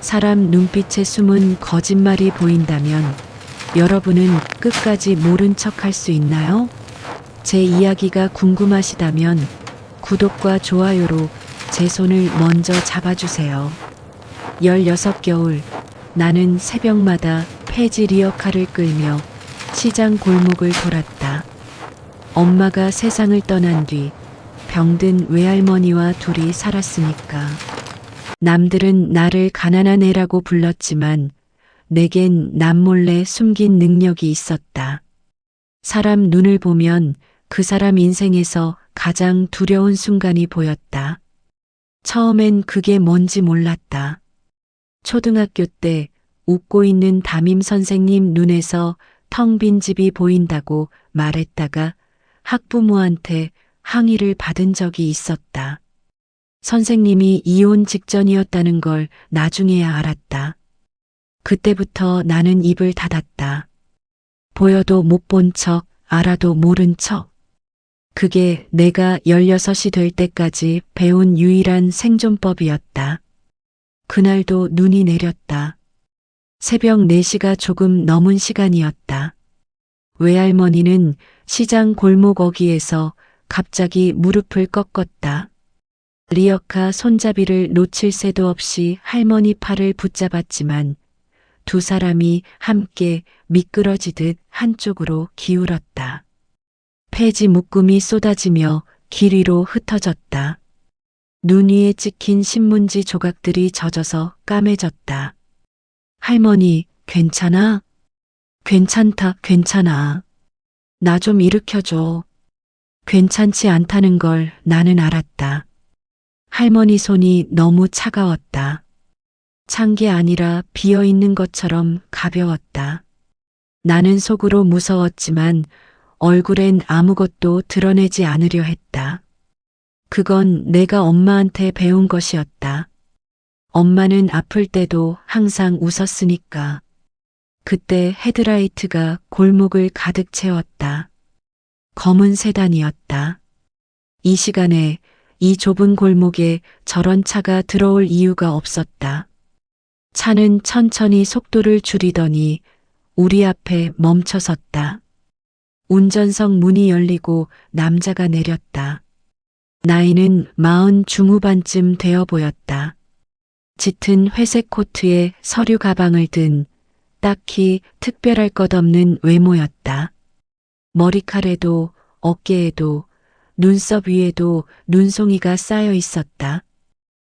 사람 눈빛에 숨은 거짓말이 보인다면 여러분은 끝까지 모른 척 할 수 있나요? 제 이야기가 궁금하시다면 구독과 좋아요로 제 손을 먼저 잡아주세요. 16겨울 나는 새벽마다 폐지 리어카를 끌며 시장 골목을 돌았다. 엄마가 세상을 떠난 뒤 병든 외할머니와 둘이 살았으니까. 남들은 나를 가난한 애라고 불렀지만 내겐 남몰래 숨긴 능력이 있었다. 사람 눈을 보면 그 사람 인생에서 가장 두려운 순간이 보였다. 처음엔 그게 뭔지 몰랐다. 초등학교 때 웃고 있는 담임 선생님 눈에서 텅 빈 집이 보인다고 말했다가 학부모한테 항의를 받은 적이 있었다. 선생님이 이혼 직전이었다는 걸 나중에야 알았다. 그때부터 나는 입을 닫았다. 보여도 못 본 척, 알아도 모른 척. 그게 내가 16이 될 때까지 배운 유일한 생존법이었다. 그날도 눈이 내렸다. 새벽 4시가 조금 넘은 시간이었다. 외할머니는 시장 골목 어귀에서 갑자기 무릎을 꺾었다. 리어카 손잡이를 놓칠 새도 없이 할머니 팔을 붙잡았지만 두 사람이 함께 미끄러지듯 한쪽으로 기울었다. 폐지 묶음이 쏟아지며 길 위로 흩어졌다. 눈 위에 찍힌 신문지 조각들이 젖어서 까매졌다. 할머니, 괜찮아? 괜찮다, 괜찮아. 나 좀 일으켜줘. 괜찮지 않다는 걸 나는 알았다. 할머니 손이 너무 차가웠다. 찬 게 아니라 비어있는 것처럼 가벼웠다. 나는 속으로 무서웠지만 얼굴엔 아무것도 드러내지 않으려 했다. 그건 내가 엄마한테 배운 것이었다. 엄마는 아플 때도 항상 웃었으니까. 그때 헤드라이트가 골목을 가득 채웠다. 검은 세단이었다. 이 시간에 이 좁은 골목에 저런 차가 들어올 이유가 없었다. 차는 천천히 속도를 줄이더니 우리 앞에 멈춰섰다. 운전석 문이 열리고 남자가 내렸다. 나이는 40 중후반쯤 되어 보였다. 짙은 회색 코트에 서류 가방을 든 딱히 특별할 것 없는 외모였다. 머리칼에도 어깨에도 눈썹 위에도 눈송이가 쌓여 있었다.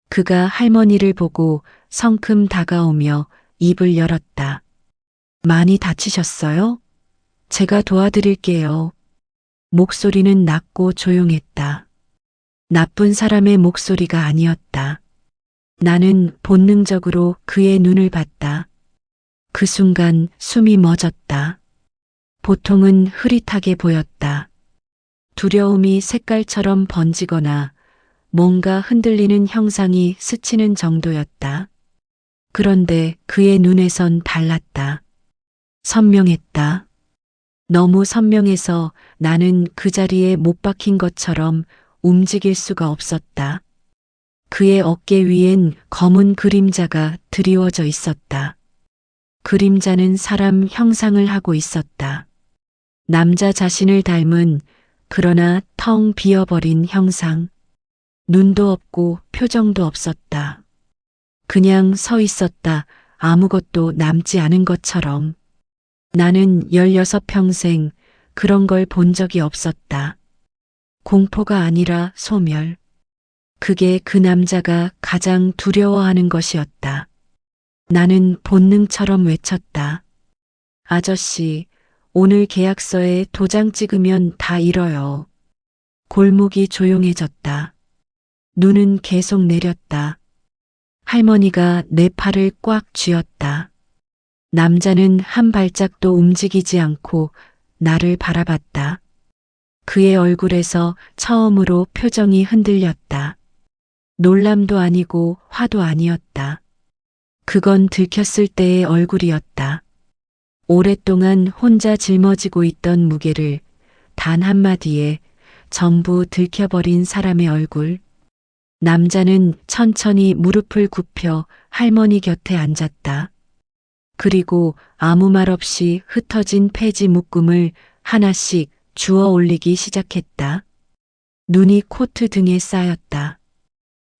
그가 할머니를 보고 성큼 다가오며 입을 열었다. 많이 다치셨어요? 제가 도와드릴게요. 목소리는 낮고 조용했다. 나쁜 사람의 목소리가 아니었다. 나는 본능적으로 그의 눈을 봤다. 그 순간 숨이 멎었다. 보통은 흐릿하게 보였다. 두려움이 색깔처럼 번지거나 뭔가 흔들리는 형상이 스치는 정도였다. 그런데 그의 눈에선 달랐다. 선명했다. 너무 선명해서 나는 그 자리에 못 박힌 것처럼 움직일 수가 없었다. 그의 어깨 위엔 검은 그림자가 드리워져 있었다. 그림자는 사람 형상을 하고 있었다. 남자 자신을 닮은 그러나 텅 비어버린 형상. 눈도 없고 표정도 없었다. 그냥 서 있었다. 아무것도 남지 않은 것처럼. 나는 16평생 그런 걸 본 적이 없었다. 공포가 아니라 소멸. 그게 그 남자가 가장 두려워하는 것이었다. 나는 본능처럼 외쳤다. 아저씨, 오늘 계약서에 도장 찍으면 다 잃어요. 골목이 조용해졌다. 눈은 계속 내렸다. 할머니가 내 팔을 꽉 쥐었다. 남자는 한 발짝도 움직이지 않고 나를 바라봤다. 그의 얼굴에서 처음으로 표정이 흔들렸다. 놀람도 아니고 화도 아니었다. 그건 들켰을 때의 얼굴이었다. 오랫동안 혼자 짊어지고 있던 무게를 단 한마디에 전부 들켜버린 사람의 얼굴. 남자는 천천히 무릎을 굽혀 할머니 곁에 앉았다. 그리고 아무 말 없이 흩어진 폐지 묶음을 하나씩 주워 올리기 시작했다. 눈이 코트 등에 쌓였다.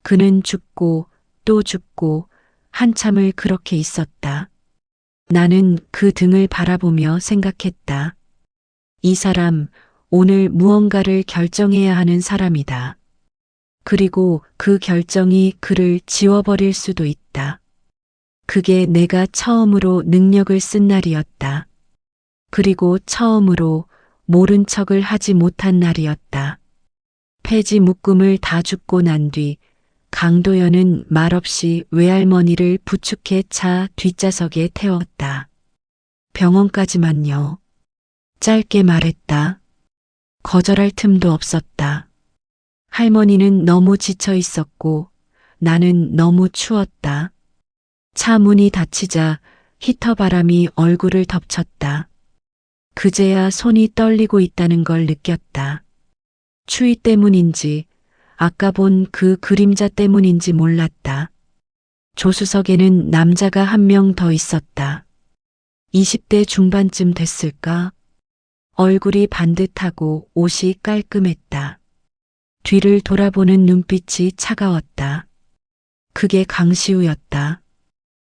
그는 죽고 또 죽고 한참을 그렇게 있었다. 나는 그 등을 바라보며 생각했다. 이 사람, 오늘 무언가를 결정해야 하는 사람이다. 그리고 그 결정이 그를 지워버릴 수도 있다. 그게 내가 처음으로 능력을 쓴 날이었다. 그리고 처음으로 모른 척을 하지 못한 날이었다. 폐지 묶음을 다 줍고 난 뒤 강도연은 말없이 외할머니를 부축해 차 뒷좌석에 태웠다. 병원까지만요. 짧게 말했다. 거절할 틈도 없었다. 할머니는 너무 지쳐 있었고 나는 너무 추웠다. 차 문이 닫히자 히터 바람이 얼굴을 덮쳤다. 그제야 손이 떨리고 있다는 걸 느꼈다. 추위 때문인지 아까 본 그 그림자 때문인지 몰랐다. 조수석에는 남자가 한 명 더 있었다. 20대 중반쯤 됐을까? 얼굴이 반듯하고 옷이 깔끔했다. 뒤를 돌아보는 눈빛이 차가웠다. 그게 강시우였다.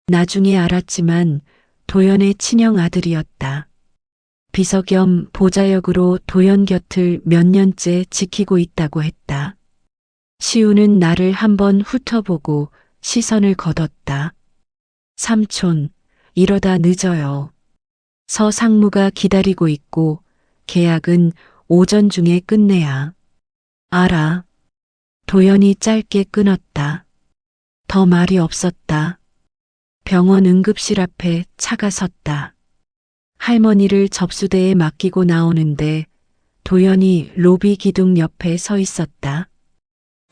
나중에 알았지만 도연의 친형 아들이었다. 비서 겸 보좌 역으로 도연 곁을 몇 년째 지키고 있다고 했다. 시우는 나를 한번 훑어보고 시선을 거뒀다. 삼촌, 이러다 늦어요. 서 상무가 기다리고 있고 계약은 오전 중에 끝내야. 알아. 도연이 짧게 끊었다. 더 말이 없었다. 병원 응급실 앞에 차가 섰다. 할머니를 접수대에 맡기고 나오는데 도연이 로비 기둥 옆에 서 있었다.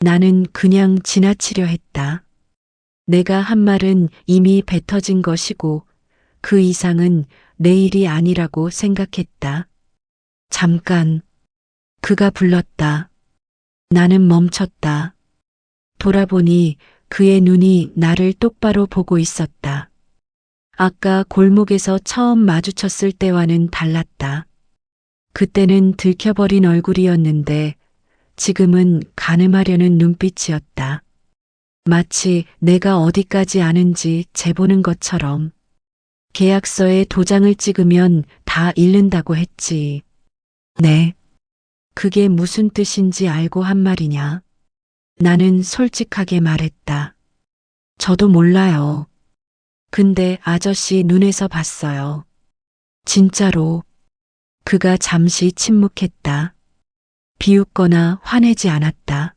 나는 그냥 지나치려 했다. 내가 한 말은 이미 뱉어진 것이고 그 이상은 내 일이 아니라고 생각했다. 잠깐. 그가 불렀다. 나는 멈췄다. 돌아보니 그의 눈이 나를 똑바로 보고 있었다. 아까 골목에서 처음 마주쳤을 때와는 달랐다. 그때는 들켜버린 얼굴이었는데 지금은 가늠하려는 눈빛이었다. 마치 내가 어디까지 아는지 재보는 것처럼. 계약서에 도장을 찍으면 다 잃는다고 했지. 네. 그게 무슨 뜻인지 알고 한 말이냐? 나는 솔직하게 말했다. 저도 몰라요. 근데 아저씨 눈에서 봤어요. 진짜로. 그가 잠시 침묵했다. 비웃거나 화내지 않았다.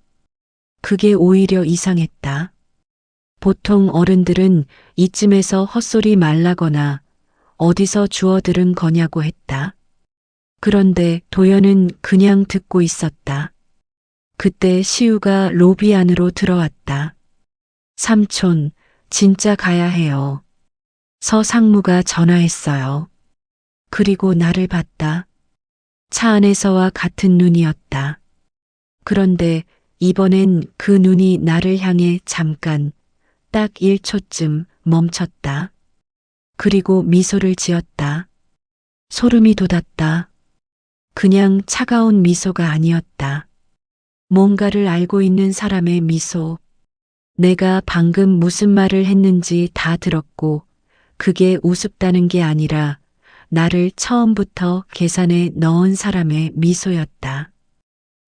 그게 오히려 이상했다. 보통 어른들은 이쯤에서 헛소리 말라거나 어디서 주워 들은 거냐고 했다. 그런데 도연은 그냥 듣고 있었다. 그때 시우가 로비 안으로 들어왔다. 삼촌, 진짜 가야 해요. 서 상무가 전화했어요. 그리고 나를 봤다. 차 안에서와 같은 눈이었다. 그런데 이번엔 그 눈이 나를 향해 잠깐, 딱 1초쯤 멈췄다. 그리고 미소를 지었다. 소름이 돋았다. 그냥 차가운 미소가 아니었다. 뭔가를 알고 있는 사람의 미소. 내가 방금 무슨 말을 했는지 다 들었고 그게 우습다는 게 아니라 나를 처음부터 계산에 넣은 사람의 미소였다.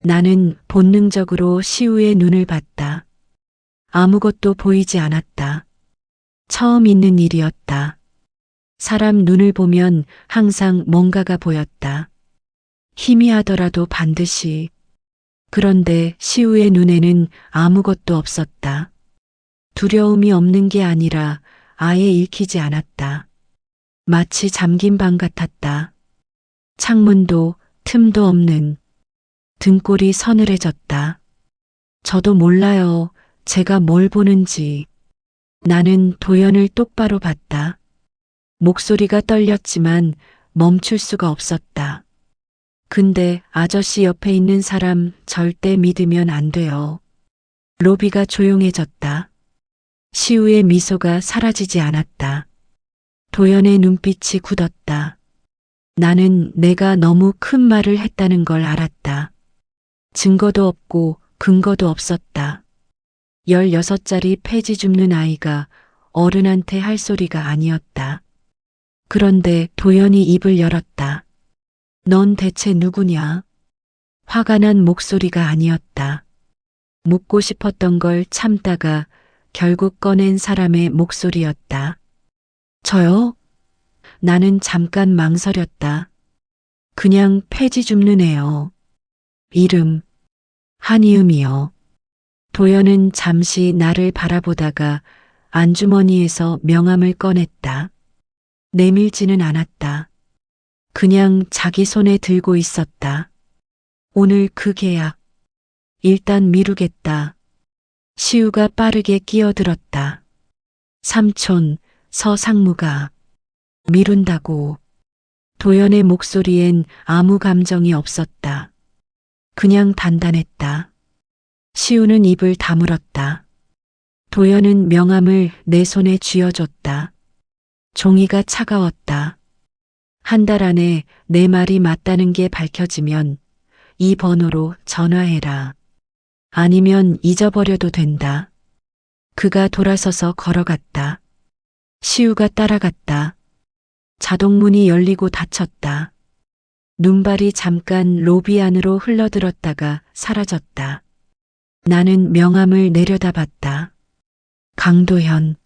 나는 본능적으로 시우의 눈을 봤다. 아무것도 보이지 않았다. 처음 있는 일이었다. 사람 눈을 보면 항상 뭔가가 보였다. 희미하더라도 반드시. 그런데 시우의 눈에는 아무것도 없었다. 두려움이 없는 게 아니라 아예 읽히지 않았다. 마치 잠긴 방 같았다. 창문도 틈도 없는. 등골이 서늘해졌다. 저도 몰라요. 제가 뭘 보는지. 나는 도연을 똑바로 봤다. 목소리가 떨렸지만 멈출 수가 없었다. 근데 아저씨 옆에 있는 사람 절대 믿으면 안 돼요. 로비가 조용해졌다. 시우의 미소가 사라지지 않았다. 도연의 눈빛이 굳었다. 나는 내가 너무 큰 말을 했다는 걸 알았다. 증거도 없고 근거도 없었다. 16짜리 폐지 줍는 아이가 어른한테 할 소리가 아니었다. 그런데 도연이 입을 열었다. 넌 대체 누구냐? 화가 난 목소리가 아니었다. 묻고 싶었던 걸 참다가 결국 꺼낸 사람의 목소리였다. 저요? 나는 잠깐 망설였다. 그냥 폐지 줍는 애요. 이름, 한이음이요. 도연은 잠시 나를 바라보다가 안주머니에서 명함을 꺼냈다. 내밀지는 않았다. 그냥 자기 손에 들고 있었다. 오늘 그 계약. 일단 미루겠다. 시우가 빠르게 끼어들었다. 삼촌, 서상무가 미룬다고. 도연의 목소리엔 아무 감정이 없었다. 그냥 단단했다. 시우는 입을 다물었다. 도연은 명함을 내 손에 쥐어줬다. 종이가 차가웠다. 한 달 안에 내 말이 맞다는 게 밝혀지면 이 번호로 전화해라. 아니면 잊어버려도 된다. 그가 돌아서서 걸어갔다. 시우가 따라갔다. 자동문이 열리고 닫혔다. 눈발이 잠깐 로비 안으로 흘러들었다가 사라졌다. 나는 명함을 내려다봤다. 강도현,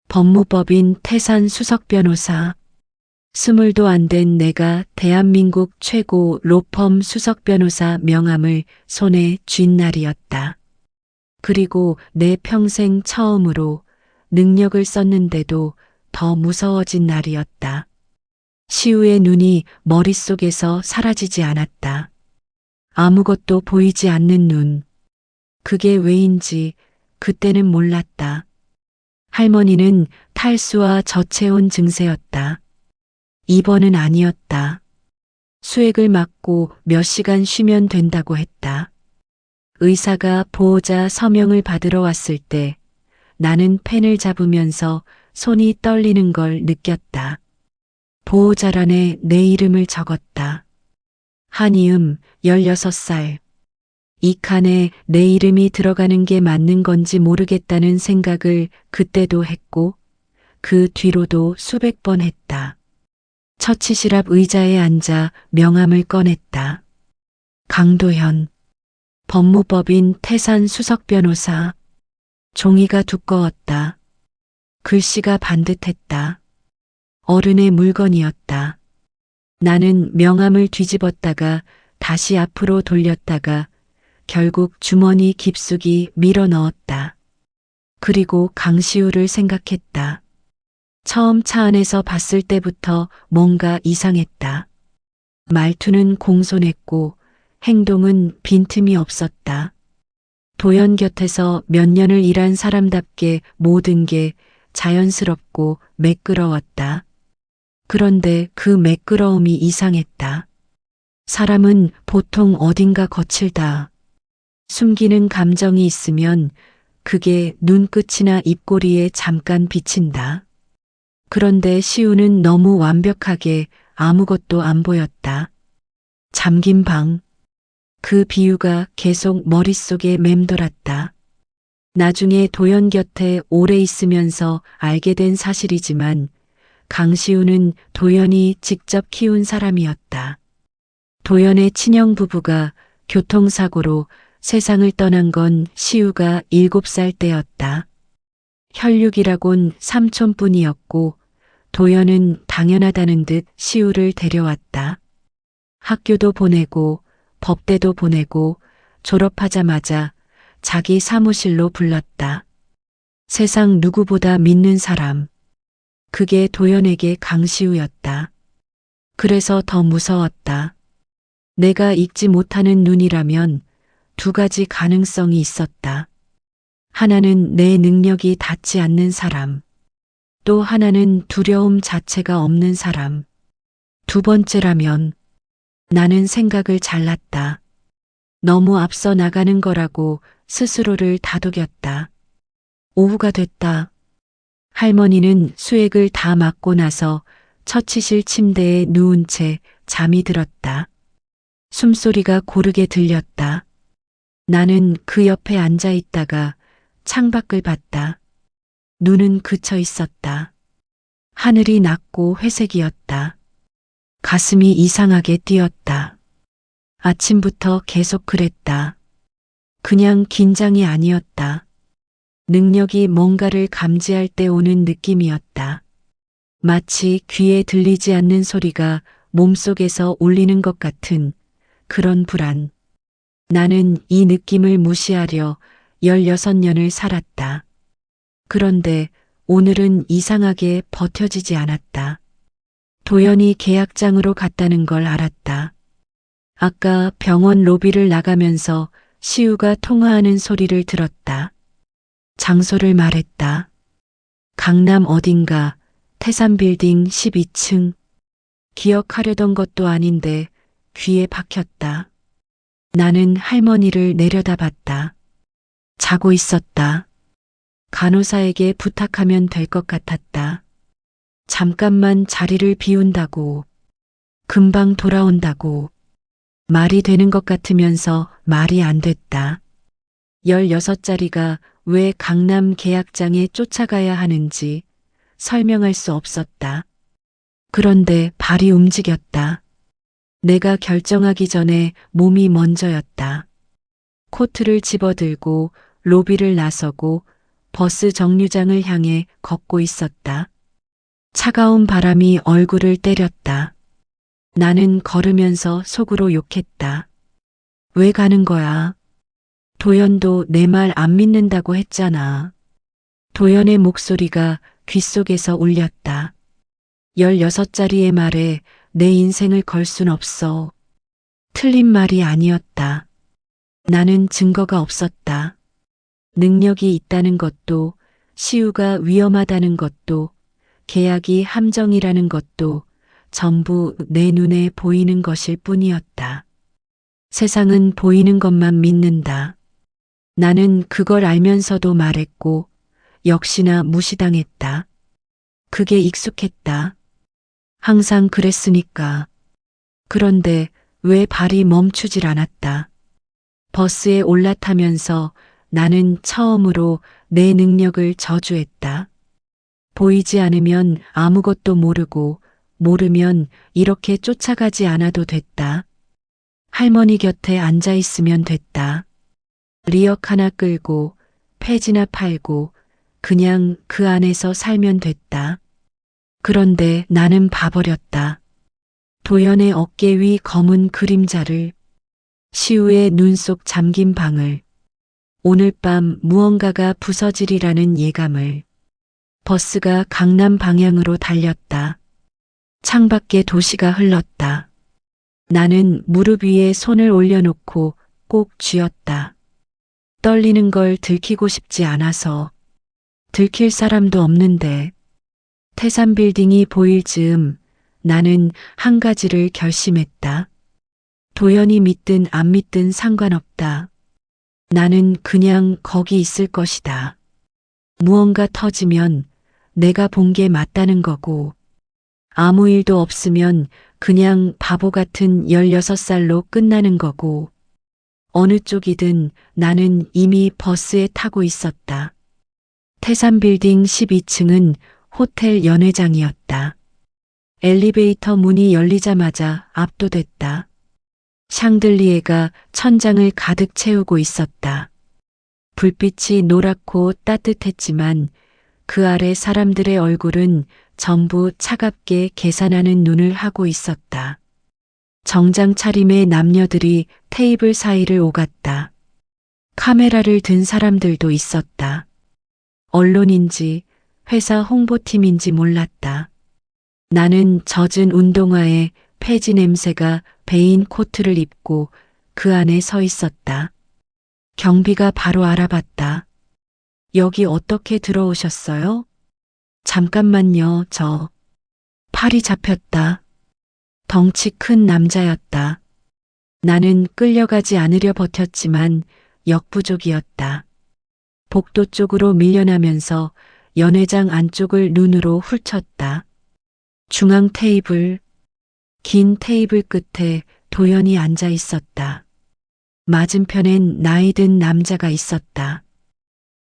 법무법인 태산 수석 변호사. 20도 안 된 내가 대한민국 최고 로펌 수석 변호사 명함을 손에 쥔 날이었다. 그리고 내 평생 처음으로 능력을 썼는데도 더 무서워진 날이었다. 시우의 눈이 머릿속에서 사라지지 않았다. 아무것도 보이지 않는 눈. 그게 왜인지 그때는 몰랐다. 할머니는 탈수와 저체온 증세였다. 입원은 아니었다. 수액을 맞고 몇 시간 쉬면 된다고 했다. 의사가 보호자 서명을 받으러 왔을 때 나는 펜을 잡으면서 손이 떨리는 걸 느꼈다. 보호자란에 내 이름을 적었다. 한이음 16살. 이 칸에 내 이름이 들어가는 게 맞는 건지 모르겠다는 생각을 그때도 했고 그 뒤로도 수백 번 했다. 처치실 앞 의자에 앉아 명함을 꺼냈다. 강도현, 법무법인 태산 수석 변호사. 종이가 두꺼웠다. 글씨가 반듯했다. 어른의 물건이었다. 나는 명함을 뒤집었다가 다시 앞으로 돌렸다가 결국 주머니 깊숙이 밀어 넣었다. 그리고 강시우를 생각했다. 처음 차 안에서 봤을 때부터 뭔가 이상했다. 말투는 공손했고 행동은 빈틈이 없었다. 도연 곁에서 몇 년을 일한 사람답게 모든 게 자연스럽고 매끄러웠다. 그런데 그 매끄러움이 이상했다. 사람은 보통 어딘가 거칠다. 숨기는 감정이 있으면 그게 눈끝이나 입꼬리에 잠깐 비친다. 그런데 시우는 너무 완벽하게 아무것도 안 보였다. 잠긴 방. 그 비유가 계속 머릿속에 맴돌았다. 나중에 도연 곁에 오래 있으면서 알게 된 사실이지만 강시우는 도연이 직접 키운 사람이었다. 도연의 친형 부부가 교통사고로 세상을 떠난 건 시우가 7살 때였다. 혈육이라곤 삼촌뿐이었고 도연은 당연하다는 듯 시우를 데려왔다. 학교도 보내고 법대도 보내고 졸업하자마자 자기 사무실로 불렀다. 세상 누구보다 믿는 사람. 그게 도연에게 강시우였다. 그래서 더 무서웠다. 내가 읽지 못하는 눈이라면 2가지 가능성이 있었다. 하나는 내 능력이 닿지 않는 사람. 또 하나는 두려움 자체가 없는 사람. 2번째라면 나는 생각을 잘랐다. 너무 앞서 나가는 거라고 스스로를 다독였다. 오후가 됐다. 할머니는 수액을 다 맞고 나서 처치실 침대에 누운 채 잠이 들었다. 숨소리가 고르게 들렸다. 나는 그 옆에 앉아 있다가 창밖을 봤다. 눈은 그쳐 있었다. 하늘이 낮고 회색이었다. 가슴이 이상하게 뛰었다. 아침부터 계속 그랬다. 그냥 긴장이 아니었다. 능력이 뭔가를 감지할 때 오는 느낌이었다. 마치 귀에 들리지 않는 소리가 몸속에서 울리는 것 같은 그런 불안. 나는 이 느낌을 무시하려 16년을 살았다. 그런데 오늘은 이상하게 버텨지지 않았다. 도연이 계약장으로 갔다는 걸 알았다. 아까 병원 로비를 나가면서 시우가 통화하는 소리를 들었다. 장소를 말했다. 강남 어딘가 태산빌딩 12층. 기억하려던 것도 아닌데 귀에 박혔다. 나는 할머니를 내려다봤다. 자고 있었다. 간호사에게 부탁하면 될 것 같았다. 잠깐만 자리를 비운다고. 금방 돌아온다고. 말이 되는 것 같으면서 말이 안 됐다. 16짜리가 왜 강남 계약장에 쫓아가야 하는지 설명할 수 없었다. 그런데 발이 움직였다. 내가 결정하기 전에 몸이 먼저였다. 코트를 집어들고 로비를 나서고 버스 정류장을 향해 걷고 있었다. 차가운 바람이 얼굴을 때렸다. 나는 걸으면서 속으로 욕했다. 왜 가는 거야? 도연도 내 말 안 믿는다고 했잖아. 도연의 목소리가 귓속에서 울렸다. 16짜리의 말에 내 인생을 걸 순 없어. 틀린 말이 아니었다. 나는 증거가 없었다. 능력이 있다는 것도, 시우가 위험하다는 것도, 계약이 함정이라는 것도 전부 내 눈에 보이는 것일 뿐이었다. 세상은 보이는 것만 믿는다. 나는 그걸 알면서도 말했고, 역시나 무시당했다. 그게 익숙했다. 항상 그랬으니까. 그런데 왜 발이 멈추질 않았다. 버스에 올라타면서 나는 처음으로 내 능력을 저주했다. 보이지 않으면 아무것도 모르고 모르면 이렇게 쫓아가지 않아도 됐다. 할머니 곁에 앉아 있으면 됐다. 리역 하나 끌고 폐지나 팔고 그냥 그 안에서 살면 됐다. 그런데 나는 봐버렸다. 도연의 어깨 위 검은 그림자를, 시우의 눈 속 잠긴 방을, 오늘 밤 무언가가 부서지리라는 예감을. 버스가 강남 방향으로 달렸다. 창밖에 도시가 흘렀다. 나는 무릎 위에 손을 올려놓고 꼭 쥐었다. 떨리는 걸 들키고 싶지 않아서. 들킬 사람도 없는데. 태산빌딩이 보일 즈음 나는 한 가지를 결심했다. 도연이 믿든 안 믿든 상관없다. 나는 그냥 거기 있을 것이다. 무언가 터지면 내가 본 게 맞다는 거고, 아무 일도 없으면 그냥 바보 같은 16살로 끝나는 거고, 어느 쪽이든 나는 이미 버스에 타고 있었다. 태산빌딩 12층은 호텔 연회장이었다. 엘리베이터 문이 열리자마자 압도됐다. 샹들리에가 천장을 가득 채우고 있었다. 불빛이 노랗고 따뜻했지만 그 아래 사람들의 얼굴은 전부 차갑게 계산하는 눈을 하고 있었다. 정장 차림의 남녀들이 테이블 사이를 오갔다. 카메라를 든 사람들도 있었다. 언론인지 회사 홍보팀인지 몰랐다. 나는 젖은 운동화에 폐지 냄새가 배인 코트를 입고 그 안에 서 있었다. 경비가 바로 알아봤다. 여기 어떻게 들어오셨어요? 잠깐만요, 저. 팔이 잡혔다. 덩치 큰 남자였다. 나는 끌려가지 않으려 버텼지만 역부족이었다. 복도 쪽으로 밀려나면서 연회장 안쪽을 눈으로 훑쳤다. 중앙 테이블, 긴 테이블 끝에 도연이 앉아 있었다. 맞은편엔 나이 든 남자가 있었다.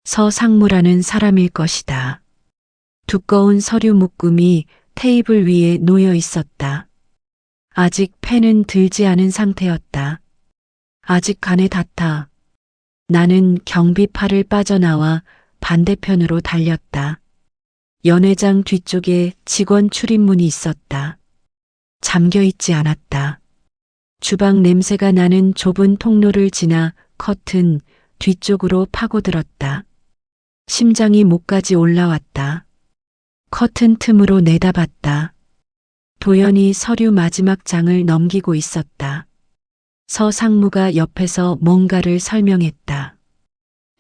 서상무라는 사람일 것이다. 두꺼운 서류 묶음이 테이블 위에 놓여 있었다. 아직 펜은 들지 않은 상태였다. 아직 간에 닿다. 나는 경비팔을 빠져나와 반대편으로 달렸다. 연회장 뒤쪽에 직원 출입문이 있었다. 잠겨 있지 않았다. 주방 냄새가 나는 좁은 통로를 지나 커튼 뒤쪽으로 파고들었다. 심장이 목까지 올라왔다. 커튼 틈으로 내다봤다. 도연이 서류 마지막 장을 넘기고 있었다. 서상무가 옆에서 뭔가를 설명했다.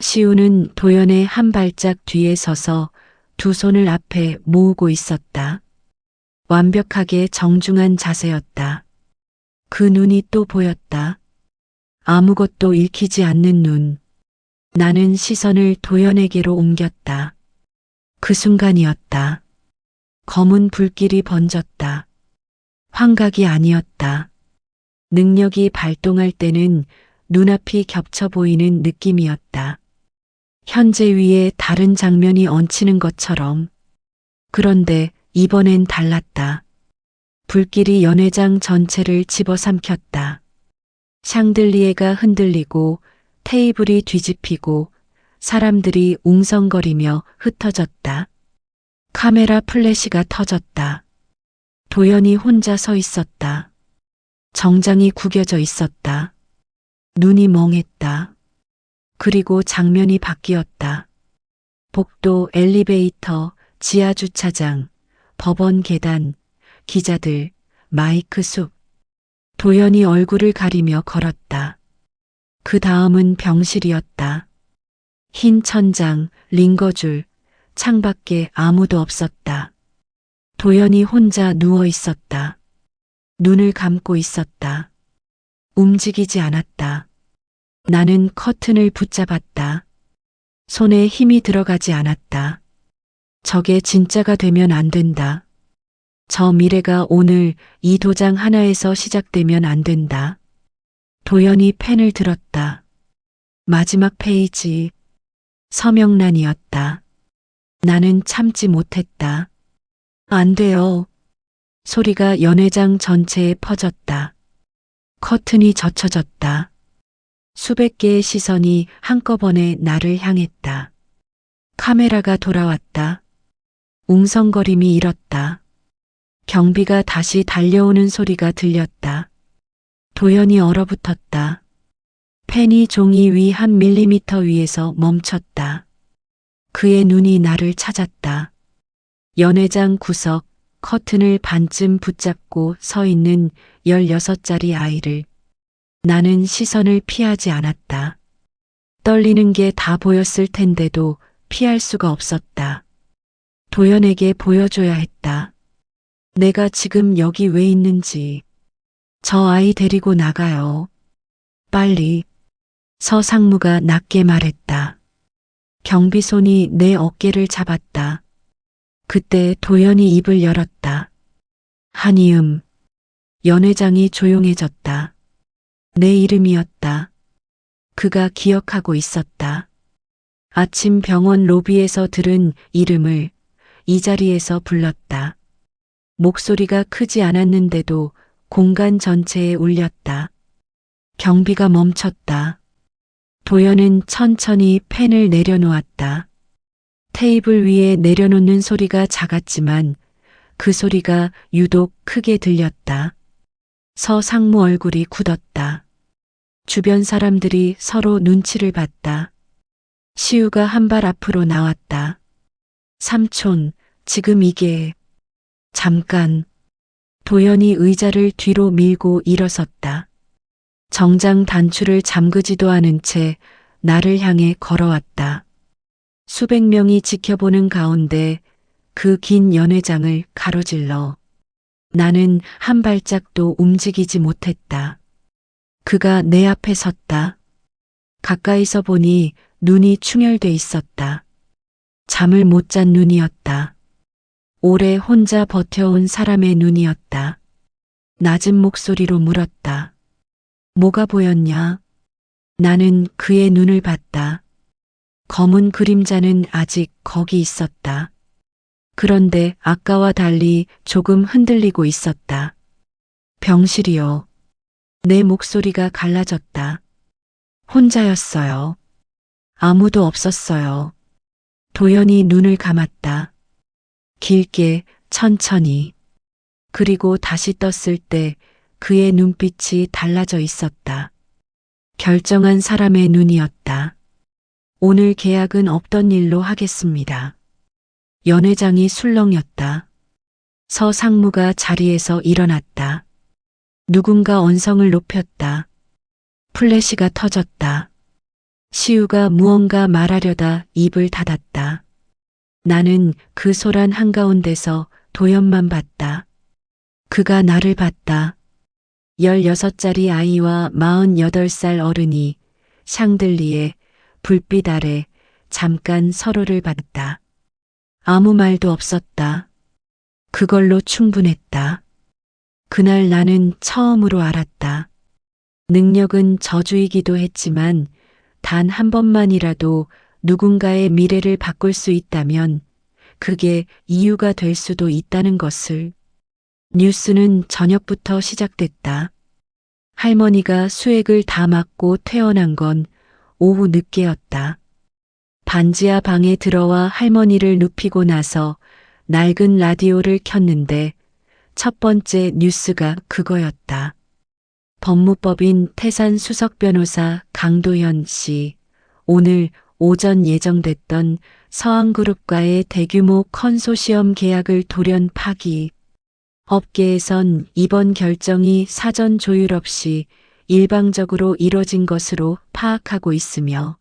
시우는 도연의 한 발짝 뒤에 서서 두 손을 앞에 모으고 있었다. 완벽하게 정중한 자세였다. 그 눈이 또 보였다. 아무것도 읽히지 않는 눈. 나는 시선을 도연에게로 옮겼다. 그 순간이었다. 검은 불길이 번졌다. 환각이 아니었다. 능력이 발동할 때는 눈앞이 겹쳐 보이는 느낌이었다. 현재 위에 다른 장면이 얹히는 것처럼. 그런데 이번엔 달랐다. 불길이 연회장 전체를 집어삼켰다. 샹들리에가 흔들리고 테이블이 뒤집히고 사람들이 웅성거리며 흩어졌다. 카메라 플래시가 터졌다. 도연이 혼자 서 있었다. 정장이 구겨져 있었다. 눈이 멍했다. 그리고 장면이 바뀌었다. 복도, 엘리베이터, 지하주차장, 법원 계단, 기자들, 마이크 숲. 도연이 얼굴을 가리며 걸었다. 그 다음은 병실이었다. 흰 천장, 링거줄, 창밖에 아무도 없었다. 도연이 혼자 누워 있었다. 눈을 감고 있었다. 움직이지 않았다. 나는 커튼을 붙잡았다. 손에 힘이 들어가지 않았다. 저게 진짜가 되면 안 된다. 저 미래가 오늘 이 도장 하나에서 시작되면 안 된다. 도연이 펜을 들었다. 마지막 페이지. 서명란이었다. 나는 참지 못했다. 안 돼요. 소리가 연회장 전체에 퍼졌다. 커튼이 젖혀졌다. 수백 개의 시선이 한꺼번에 나를 향했다. 카메라가 돌아왔다. 웅성거림이 일었다. 경비가 다시 달려오는 소리가 들렸다. 도연이 얼어붙었다. 펜이 종이 위 한 밀리미터 위에서 멈췄다. 그의 눈이 나를 찾았다. 연회장 구석, 커튼을 반쯤 붙잡고 서 있는 16살짜리 아이를. 나는 시선을 피하지 않았다. 떨리는 게 다 보였을 텐데도 피할 수가 없었다. 도연에게 보여줘야 했다. 내가 지금 여기 왜 있는지. 저 아이 데리고 나가요. 빨리. 서상무가 낮게 말했다. 경비 손이 내 어깨를 잡았다. 그때 도연이 입을 열었다. 한이음. 연회장이 조용해졌다. 내 이름이었다. 그가 기억하고 있었다. 아침 병원 로비에서 들은 이름을 이 자리에서 불렀다. 목소리가 크지 않았는데도 공간 전체에 울렸다. 경비가 멈췄다. 도연은 천천히 펜을 내려놓았다. 테이블 위에 내려놓는 소리가 작았지만 그 소리가 유독 크게 들렸다. 서상무 얼굴이 굳었다. 주변 사람들이 서로 눈치를 봤다. 시우가 한 발 앞으로 나왔다. 삼촌, 지금 이게... 잠깐. 도연이 의자를 뒤로 밀고 일어섰다. 정장 단추를 잠그지도 않은 채 나를 향해 걸어왔다. 수백 명이 지켜보는 가운데 그 긴 연회장을 가로질러 나는 한 발짝도 움직이지 못했다. 그가 내 앞에 섰다. 가까이서 보니 눈이 충혈돼 있었다. 잠을 못 잔 눈이었다. 오래 혼자 버텨온 사람의 눈이었다. 낮은 목소리로 물었다. 뭐가 보였냐? 나는 그의 눈을 봤다. 검은 그림자는 아직 거기 있었다. 그런데 아까와 달리 조금 흔들리고 있었다. 병실이요. 내 목소리가 갈라졌다. 혼자였어요. 아무도 없었어요. 도연이 눈을 감았다. 길게, 천천히. 그리고 다시 떴을 때 그의 눈빛이 달라져 있었다. 결정한 사람의 눈이었다. 오늘 계약은 없던 일로 하겠습니다. 연회장이 술렁였다. 서 상무가 자리에서 일어났다. 누군가 언성을 높였다. 플래시가 터졌다. 시우가 무언가 말하려다 입을 닫았다. 나는 그 소란 한가운데서 도연만 봤다. 그가 나를 봤다. 16살짜리 아이와 48살 어른이 샹들리에 불빛 아래 잠깐 서로를 봤다. 아무 말도 없었다. 그걸로 충분했다. 그날 나는 처음으로 알았다. 능력은 저주이기도 했지만 단 한 번만이라도 누군가의 미래를 바꿀 수 있다면 그게 이유가 될 수도 있다는 것을. 뉴스는 저녁부터 시작됐다. 할머니가 수액을 다 맞고 퇴원한 건 오후 늦게였다. 반지하 방에 들어와 할머니를 눕히고 나서 낡은 라디오를 켰는데 첫 번째 뉴스가 그거였다. 법무법인 태산 수석 변호사 강도현 씨, 오늘 오전 예정됐던 서한그룹과의 대규모 컨소시엄 계약을 돌연 파기. 업계에선 이번 결정이 사전 조율 없이 일방적으로 이뤄진 것으로 파악하고 있으며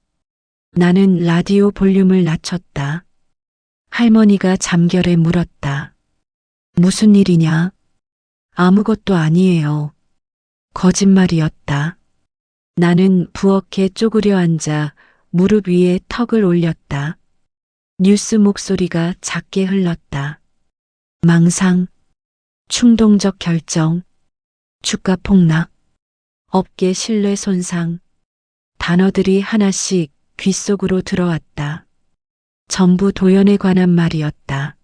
나는 라디오 볼륨을 낮췄다. 할머니가 잠결에 물었다. 무슨 일이냐? 아무것도 아니에요. 거짓말이었다. 나는 부엌에 쪼그려 앉아 무릎 위에 턱을 올렸다. 뉴스 목소리가 작게 흘렀다. 망상, 충동적 결정, 주가 폭락, 업계 신뢰 손상. 단어들이 하나씩 귓속으로 들어왔다. 전부 도연에 관한 말이었다.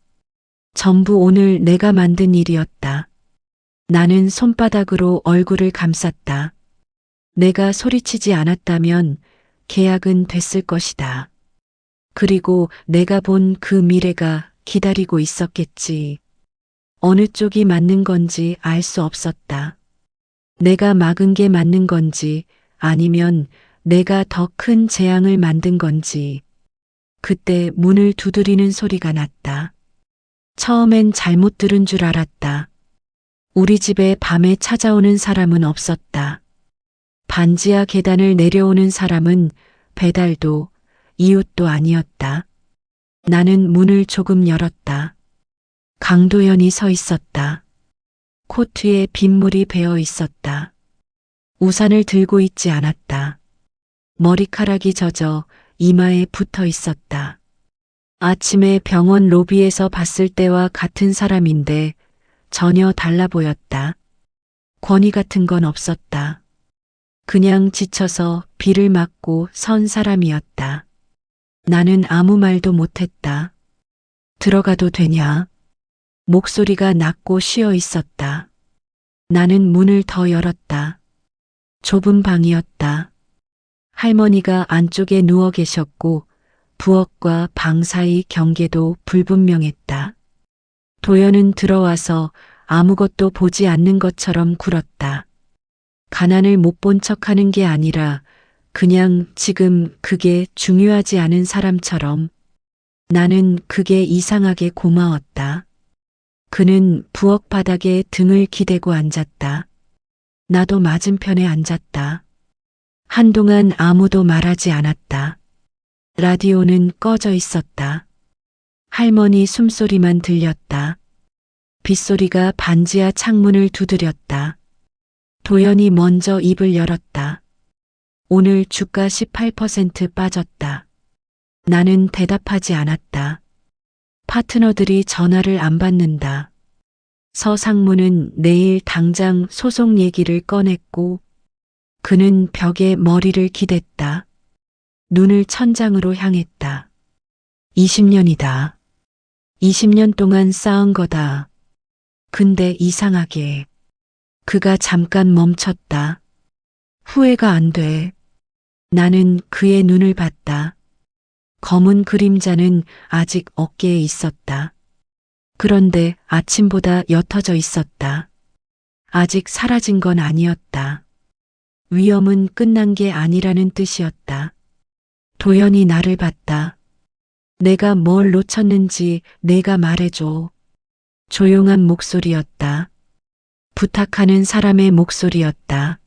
전부 오늘 내가 만든 일이었다. 나는 손바닥으로 얼굴을 감쌌다. 내가 소리치지 않았다면 계약은 됐을 것이다. 그리고 내가 본 그 미래가 기다리고 있었겠지. 어느 쪽이 맞는 건지 알 수 없었다. 내가 막은 게 맞는 건지 아니면 내가 더 큰 재앙을 만든 건지. 그때 문을 두드리는 소리가 났다. 처음엔 잘못 들은 줄 알았다. 우리 집에 밤에 찾아오는 사람은 없었다. 반지하 계단을 내려오는 사람은 배달도 이웃도 아니었다. 나는 문을 조금 열었다. 강도연이 서 있었다. 코트에 빗물이 배어 있었다. 우산을 들고 있지 않았다. 머리카락이 젖어 이마에 붙어 있었다. 아침에 병원 로비에서 봤을 때와 같은 사람인데 전혀 달라 보였다. 권위 같은 건 없었다. 그냥 지쳐서 비를 맞고 선 사람이었다. 나는 아무 말도 못했다. 들어가도 되냐? 목소리가 낮고 쉬어 있었다. 나는 문을 더 열었다. 좁은 방이었다. 할머니가 안쪽에 누워 계셨고 부엌과 방 사이 경계도 불분명했다. 도연은 들어와서 아무것도 보지 않는 것처럼 굴었다. 가난을 못 본 척하는 게 아니라 그냥 지금 그게 중요하지 않은 사람처럼. 나는 그게 이상하게 고마웠다. 그는 부엌 바닥에 등을 기대고 앉았다. 나도 맞은편에 앉았다. 한동안 아무도 말하지 않았다. 라디오는 꺼져 있었다. 할머니 숨소리만 들렸다. 빗소리가 반지하 창문을 두드렸다. 도연이 먼저 입을 열었다. 오늘 주가 18% 빠졌다. 나는 대답하지 않았다. 파트너들이 전화를 안 받는다. 서상무는 내일 당장 소송 얘기를 꺼냈고 그는 벽에 머리를 기댔다. 눈을 천장으로 향했다. 20년이다. 20년 동안 쌓은 거다. 근데 이상하게 그가 잠깐 멈췄다. 후회가 안 돼. 나는 그의 눈을 봤다. 검은 그림자는 아직 어깨에 있었다. 그런데 아침보다 옅어져 있었다. 아직 사라진 건 아니었다. 위험은 끝난 게 아니라는 뜻이었다. 도연이 나를 봤다. 내가 뭘 놓쳤는지 내가 말해줘. 조용한 목소리였다. 부탁하는 사람의 목소리였다.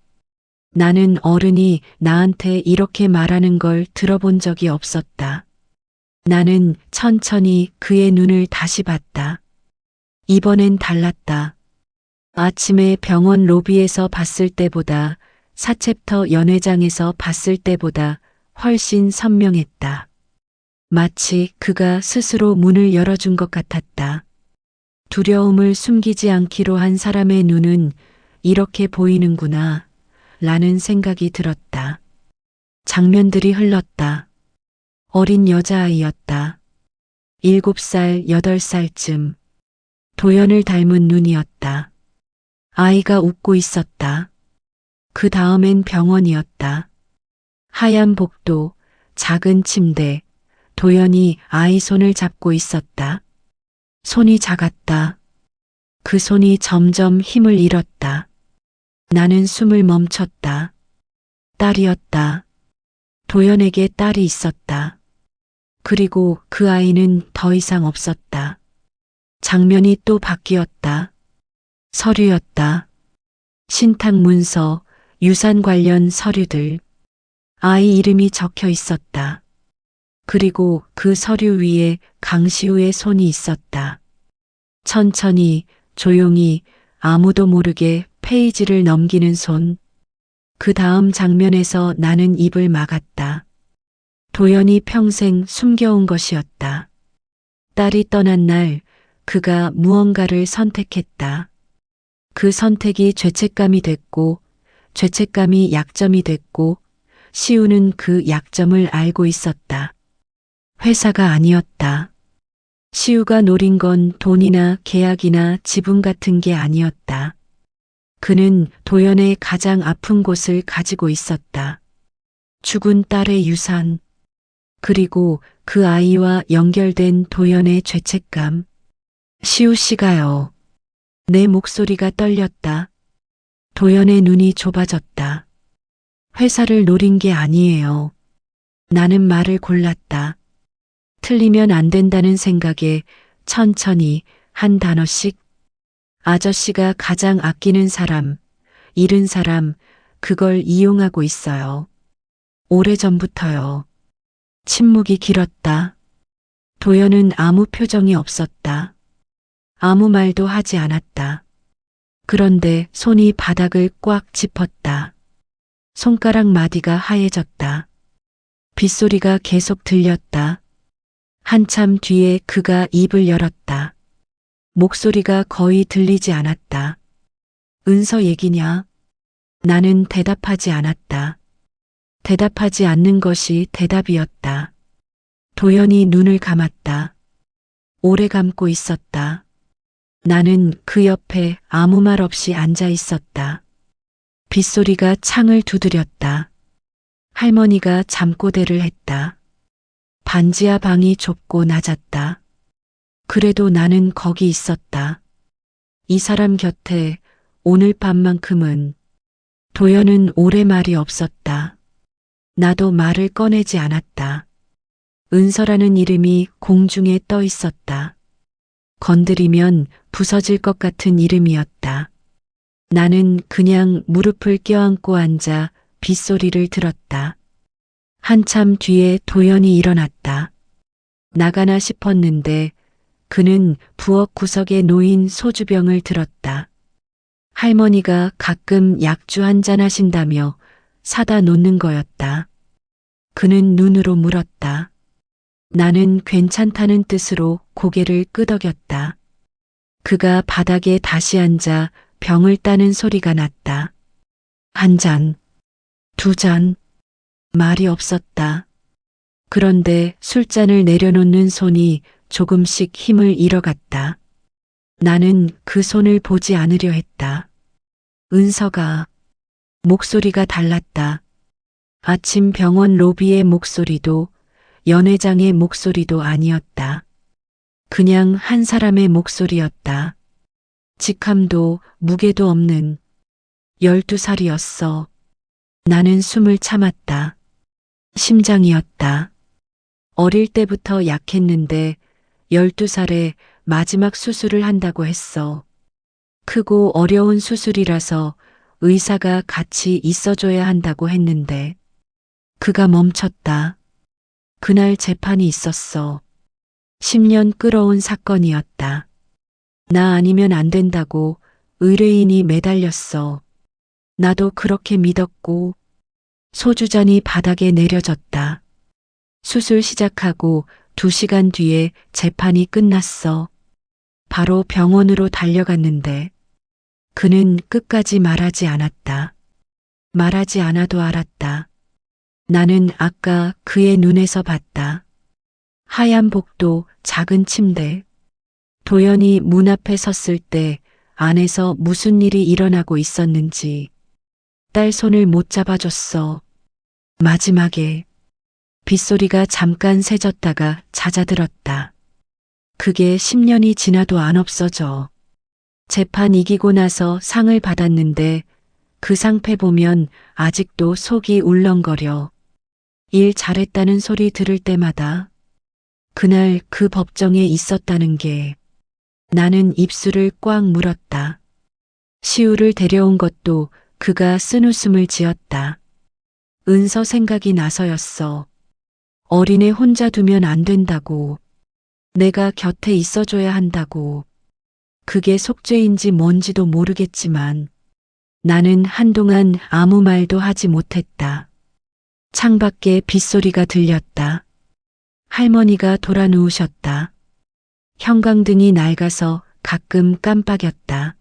나는 어른이 나한테 이렇게 말하는 걸 들어본 적이 없었다. 나는 천천히 그의 눈을 다시 봤다. 이번엔 달랐다. 아침에 병원 로비에서 봤을 때보다, 사챕터 연회장에서 봤을 때보다 훨씬 선명했다. 마치 그가 스스로 문을 열어준 것 같았다. 두려움을 숨기지 않기로 한 사람의 눈은 이렇게 보이는구나, 라는 생각이 들었다. 장면들이 흘렀다. 어린 여자아이였다. 7살, 8살쯤. 도연을 닮은 눈이었다. 아이가 웃고 있었다. 그 다음엔 병원이었다. 하얀 복도, 작은 침대, 도연이 아이 손을 잡고 있었다. 손이 작았다. 그 손이 점점 힘을 잃었다. 나는 숨을 멈췄다. 딸이었다. 도연에게 딸이 있었다. 그리고 그 아이는 더 이상 없었다. 장면이 또 바뀌었다. 서류였다. 신탁 문서, 유산 관련 서류들. 아이 이름이 적혀 있었다. 그리고 그 서류 위에 강시우의 손이 있었다. 천천히, 조용히, 아무도 모르게 페이지를 넘기는 손. 그 다음 장면에서 나는 입을 막았다. 도연이 평생 숨겨온 것이었다. 딸이 떠난 날 그가 무언가를 선택했다. 그 선택이 죄책감이 됐고, 죄책감이 약점이 됐고, 시우는 그 약점을 알고 있었다. 회사가 아니었다. 시우가 노린 건 돈이나 계약이나 지분 같은 게 아니었다. 그는 도연의 가장 아픈 곳을 가지고 있었다. 죽은 딸의 유산, 그리고 그 아이와 연결된 도연의 죄책감. 시우 씨가요. 내 목소리가 떨렸다. 도연의 눈이 좁아졌다. 회사를 노린 게 아니에요. 나는 말을 골랐다. 틀리면 안 된다는 생각에 천천히 한 단어씩. 아저씨가 가장 아끼는 사람, 잃은 사람, 그걸 이용하고 있어요. 오래전부터요. 침묵이 길었다. 도연은 아무 표정이 없었다. 아무 말도 하지 않았다. 그런데 손이 바닥을 꽉 짚었다. 손가락 마디가 하얘졌다. 빗소리가 계속 들렸다. 한참 뒤에 그가 입을 열었다. 목소리가 거의 들리지 않았다. 은서 얘기냐? 나는 대답하지 않았다. 대답하지 않는 것이 대답이었다. 도연이 눈을 감았다. 오래 감고 있었다. 나는 그 옆에 아무 말 없이 앉아 있었다. 빗소리가 창을 두드렸다. 할머니가 잠꼬대를 했다. 반지하 방이 좁고 낮았다. 그래도 나는 거기 있었다. 이 사람 곁에 오늘 밤만큼은. 도연은 오래 말이 없었다. 나도 말을 꺼내지 않았다. 은서라는 이름이 공중에 떠 있었다. 건드리면 부서질 것 같은 이름이었다. 나는 그냥 무릎을 껴안고 앉아 빗소리를 들었다. 한참 뒤에 도연이 일어났다. 나가나 싶었는데 그는 부엌 구석에 놓인 소주병을 들었다. 할머니가 가끔 약주 한잔 하신다며 사다 놓는 거였다. 그는 눈으로 물었다. 나는 괜찮다는 뜻으로 고개를 끄덕였다. 그가 바닥에 다시 앉아 병을 따는 소리가 났다. 한 잔, 두 잔, 말이 없었다. 그런데 술잔을 내려놓는 손이 조금씩 힘을 잃어갔다. 나는 그 손을 보지 않으려 했다. 은서가 목소리가 달랐다. 아침 병원 로비의 목소리도 연회장의 목소리도 아니었다. 그냥 한 사람의 목소리였다. 직함도 무게도 없는 12살이었어. 나는 숨을 참았다. 심장이었다. 어릴 때부터 약했는데 12살에 마지막 수술을 한다고 했어. 크고 어려운 수술이라서 의사가 같이 있어줘야 한다고 했는데 그가 멈췄다. 그날 재판이 있었어. 10년 끌어온 사건이었다. 나 아니면 안 된다고 의뢰인이 매달렸어. 나도 그렇게 믿었고 소주잔이 바닥에 내려졌다. 수술 시작하고 2시간 뒤에 재판이 끝났어. 바로 병원으로 달려갔는데 그는 끝까지 말하지 않았다. 말하지 않아도 알았다. 나는 아까 그의 눈에서 봤다. 하얀 복도, 작은 침대. 도연이 문 앞에 섰을 때 안에서 무슨 일이 일어나고 있었는지 딸 손을 못 잡아줬어. 마지막에 빗소리가 잠깐 새졌다가 잦아들었다. 그게 10년이 지나도 안 없어져. 재판 이기고 나서 상을 받았는데 그 상패 보면 아직도 속이 울렁거려. 일 잘했다는 소리 들을 때마다 그날 그 법정에 있었다는 게 나는 입술을 꽉 물었다. 시우를 데려온 것도 그가 쓴웃음을 지었다. 은서 생각이 나서였어. 어린애 혼자 두면 안 된다고. 내가 곁에 있어줘야 한다고. 그게 속죄인지 뭔지도 모르겠지만 나는 한동안 아무 말도 하지 못했다. 창밖에 빗소리가 들렸다. 할머니가 돌아 누우셨다. 형광등이 낡아서 가끔 깜빡였다.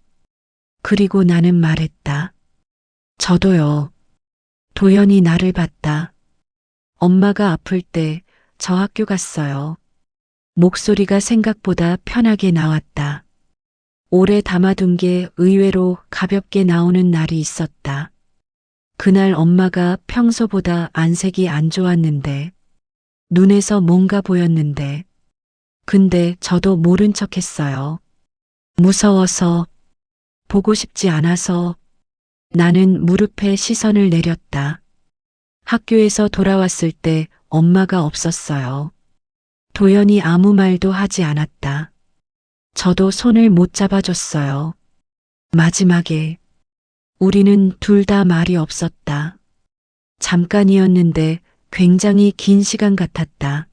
그리고 나는 말했다. 저도요. 도연이 나를 봤다. 엄마가 아플 때 저 학교 갔어요. 목소리가 생각보다 편하게 나왔다. 오래 담아둔 게 의외로 가볍게 나오는 날이 있었다. 그날 엄마가 평소보다 안색이 안 좋았는데 눈에서 뭔가 보였는데 근데 저도 모른 척 했어요. 무서워서 보고 싶지 않아서 나는 무릎에 시선을 내렸다. 학교에서 돌아왔을 때 엄마가 없었어요. 도연이 아무 말도 하지 않았다. 저도 손을 못 잡아줬어요. 마지막에 우리는 둘 다 말이 없었다. 잠깐이었는데 굉장히 긴 시간 같았다.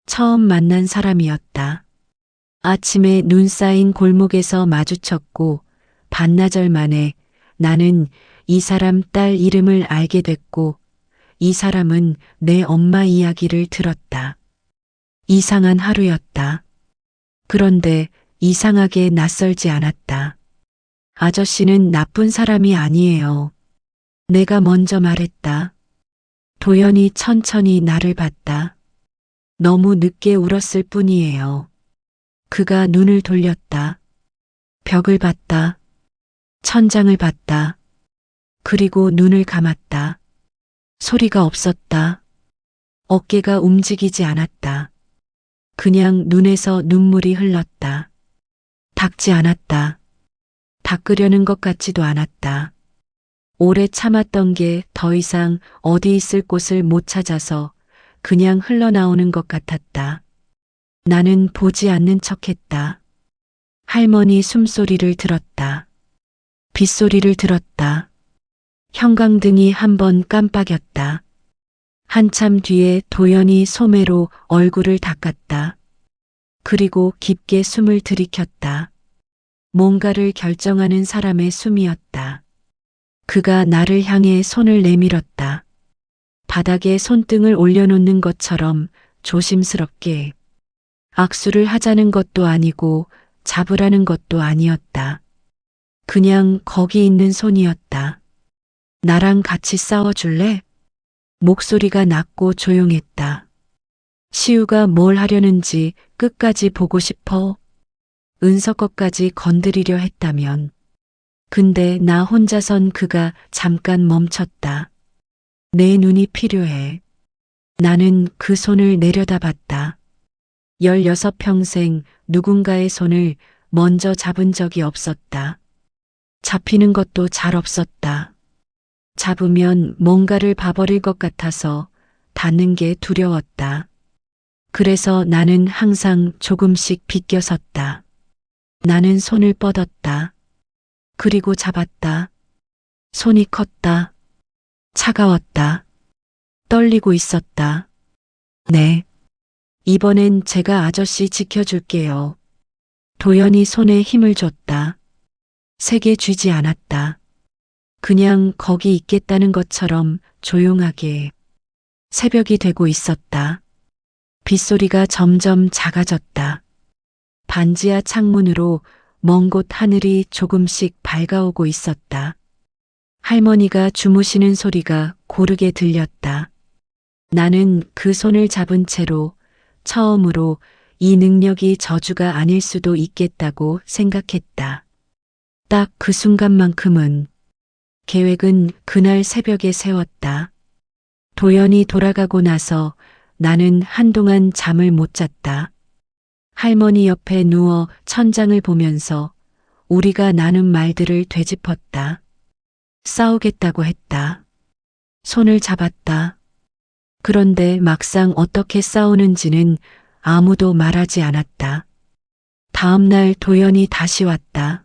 처음 만난 사람이었다. 아침에 눈 쌓인 골목에서 마주쳤고 반나절 만에 나는 이 사람 딸 이름을 알게 됐고 이 사람은 내 엄마 이야기를 들었다. 이상한 하루였다. 그런데 이상하게 낯설지 않았다. 아저씨는 나쁜 사람이 아니에요. 내가 먼저 말했다. 도연이 천천히 나를 봤다. 너무 늦게 울었을 뿐이에요. 그가 눈을 돌렸다. 벽을 봤다. 천장을 봤다. 그리고 눈을 감았다. 소리가 없었다. 어깨가 움직이지 않았다. 그냥 눈에서 눈물이 흘렀다. 닦지 않았다. 닦으려는 것 같지도 않았다. 오래 참았던 게 더 이상 어디 있을 곳을 못 찾아서 그냥 흘러나오는 것 같았다. 나는 보지 않는 척했다. 할머니 숨소리를 들었다. 빗소리를 들었다. 형광등이 한 번 깜빡였다. 한참 뒤에 도연이 소매로 얼굴을 닦았다. 그리고 깊게 숨을 들이켰다. 뭔가를 결정하는 사람의 숨이었다. 그가 나를 향해 손을 내밀었다. 바닥에 손등을 올려놓는 것처럼 조심스럽게. 악수를 하자는 것도 아니고 잡으라는 것도 아니었다. 그냥 거기 있는 손이었다. 나랑 같이 싸워줄래? 목소리가 낮고 조용했다. 시우가 뭘 하려는지 끝까지 보고 싶어. 은서 것까지 건드리려 했다면. 근데 나 혼자선 그가 잠깐 멈췄다. 내 눈이 필요해. 나는 그 손을 내려다봤다. 16평생 누군가의 손을 먼저 잡은 적이 없었다. 잡히는 것도 잘 없었다. 잡으면 뭔가를 봐버릴 것 같아서 닿는 게 두려웠다. 그래서 나는 항상 조금씩 비껴섰다. 나는 손을 뻗었다. 그리고 잡았다. 손이 컸다. 차가웠다. 떨리고 있었다. 네. 이번엔 제가 아저씨 지켜줄게요. 도연이 손에 힘을 줬다. 세게 쥐지 않았다. 그냥 거기 있겠다는 것처럼 조용하게. 새벽이 되고 있었다. 빗소리가 점점 작아졌다. 반지하 창문으로 먼 곳 하늘이 조금씩 밝아오고 있었다. 할머니가 주무시는 소리가 고르게 들렸다. 나는 그 손을 잡은 채로 처음으로 이 능력이 저주가 아닐 수도 있겠다고 생각했다. 딱 그 순간만큼은. 계획은 그날 새벽에 세웠다. 도연이 돌아가고 나서 나는 한동안 잠을 못 잤다. 할머니 옆에 누워 천장을 보면서 우리가 나눈 말들을 되짚었다. 싸우겠다고 했다. 손을 잡았다. 그런데 막상 어떻게 싸우는지는 아무도 말하지 않았다. 다음 날 도연이 다시 왔다.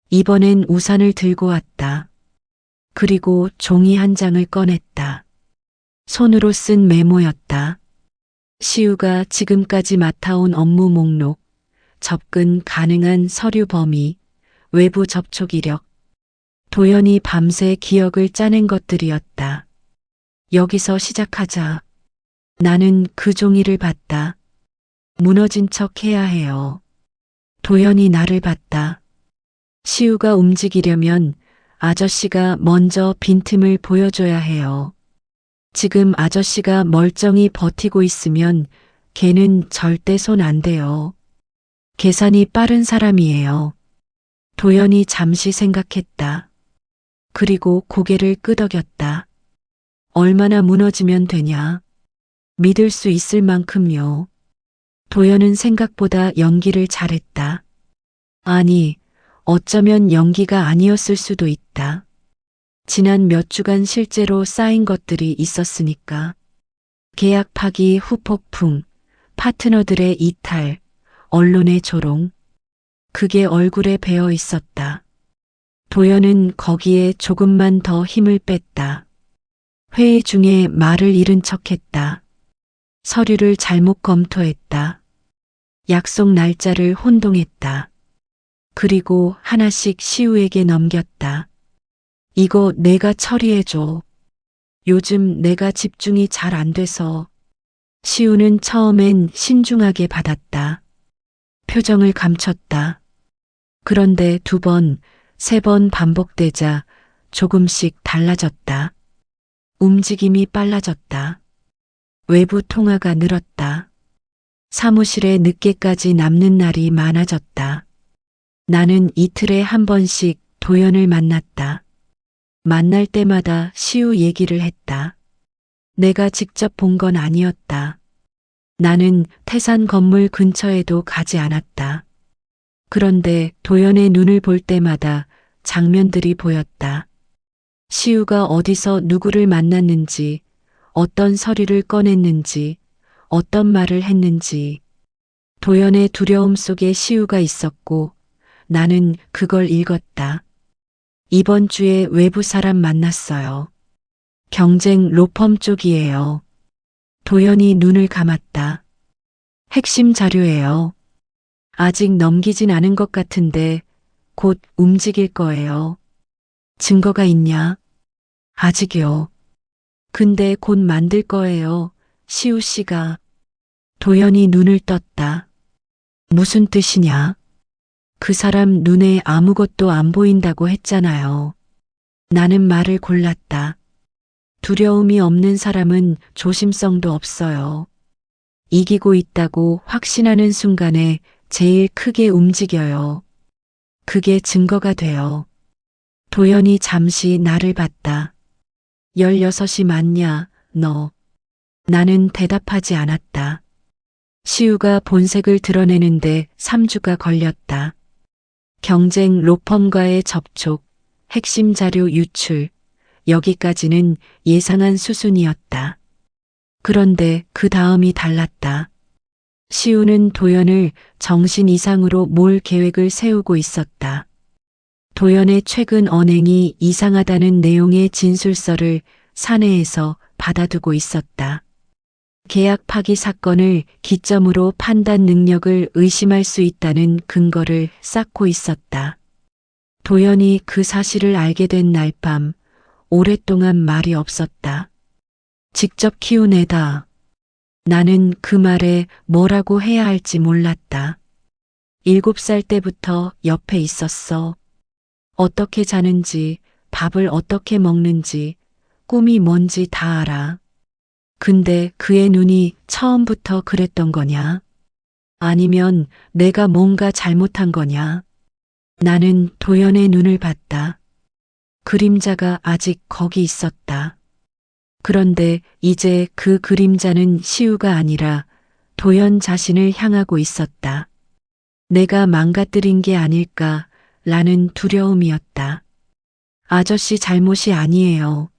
이번엔 우산을 들고 왔다. 그리고 종이 한 장을 꺼냈다. 손으로 쓴 메모였다. 시우가 지금까지 맡아온 업무 목록, 접근 가능한 서류 범위, 외부 접촉 이력, 도연이 밤새 기억을 짜낸 것들이었다. 여기서 시작하자. 나는 그 종이를 봤다. 무너진 척 해야 해요. 도연이 나를 봤다. 시우가 움직이려면 아저씨가 먼저 빈틈을 보여줘야 해요. 지금 아저씨가 멀쩡히 버티고 있으면 걔는 절대 손 안 대요. 계산이 빠른 사람이에요. 도연이 잠시 생각했다. 그리고 고개를 끄덕였다. 얼마나 무너지면 되냐? 믿을 수 있을 만큼요. 도연은 생각보다 연기를 잘했다. 아니, 어쩌면 연기가 아니었을 수도 있다. 지난 몇 주간 실제로 쌓인 것들이 있었으니까. 계약 파기 후폭풍, 파트너들의 이탈, 언론의 조롱. 그게 얼굴에 배어 있었다. 도연은 거기에 조금만 더 힘을 뺐다. 회의 중에 말을 잃은 척했다. 서류를 잘못 검토했다. 약속 날짜를 혼동했다. 그리고 하나씩 시우에게 넘겼다. 이거 내가 처리해줘. 요즘 내가 집중이 잘 안 돼서. 시우는 처음엔 신중하게 받았다. 표정을 감췄다. 그런데 2번, 3번 반복되자 조금씩 달라졌다. 움직임이 빨라졌다. 외부 통화가 늘었다. 사무실에 늦게까지 남는 날이 많아졌다. 나는 이틀에 한 번씩 도연을 만났다. 만날 때마다 시우 얘기를 했다. 내가 직접 본 건 아니었다. 나는 태산 건물 근처에도 가지 않았다. 그런데 도연의 눈을 볼 때마다 장면들이 보였다. 시우가 어디서 누구를 만났는지, 어떤 서류를 꺼냈는지, 어떤 말을 했는지. 도연의 두려움 속에 시우가 있었고 나는 그걸 읽었다. 이번 주에 외부 사람 만났어요. 경쟁 로펌 쪽이에요. 도연이 눈을 감았다. 핵심 자료예요. 아직 넘기진 않은 것 같은데 곧 움직일 거예요. 증거가 있냐? 아직이요. 근데 곧 만들 거예요. 시우 씨가. 도연이 눈을 떴다. 무슨 뜻이냐? 그 사람 눈에 아무것도 안 보인다고 했잖아요. 나는 말을 골랐다. 두려움이 없는 사람은 조심성도 없어요. 이기고 있다고 확신하는 순간에 제일 크게 움직여요. 그게 증거가 돼요. 도연이 잠시 나를 봤다. 16이 맞냐, 너. 나는 대답하지 않았다. 시우가 본색을 드러내는데 3주가 걸렸다. 경쟁 로펌과의 접촉, 핵심 자료 유출, 여기까지는 예상한 수순이었다. 그런데 그 다음이 달랐다. 시우는 도연을 정신 이상으로 몰 계획을 세우고 있었다. 도연의 최근 언행이 이상하다는 내용의 진술서를 사내에서 받아두고 있었다. 계약 파기 사건을 기점으로 판단 능력을 의심할 수 있다는 근거를 쌓고 있었다. 도연이 그 사실을 알게 된 날 밤, 오랫동안 말이 없었다. 직접 키운 애다. 나는 그 말에 뭐라고 해야 할지 몰랐다. 7살 때부터 옆에 있었어. 어떻게 자는지, 밥을 어떻게 먹는지, 꿈이 뭔지 다 알아. 근데 그의 눈이 처음부터 그랬던 거냐? 아니면 내가 뭔가 잘못한 거냐? 나는 도연의 눈을 봤다. 그림자가 아직 거기 있었다. 그런데 이제 그 그림자는 시우가 아니라 도연 자신을 향하고 있었다. 내가 망가뜨린 게 아닐까라는 두려움이었다. 아저씨 잘못이 아니에요.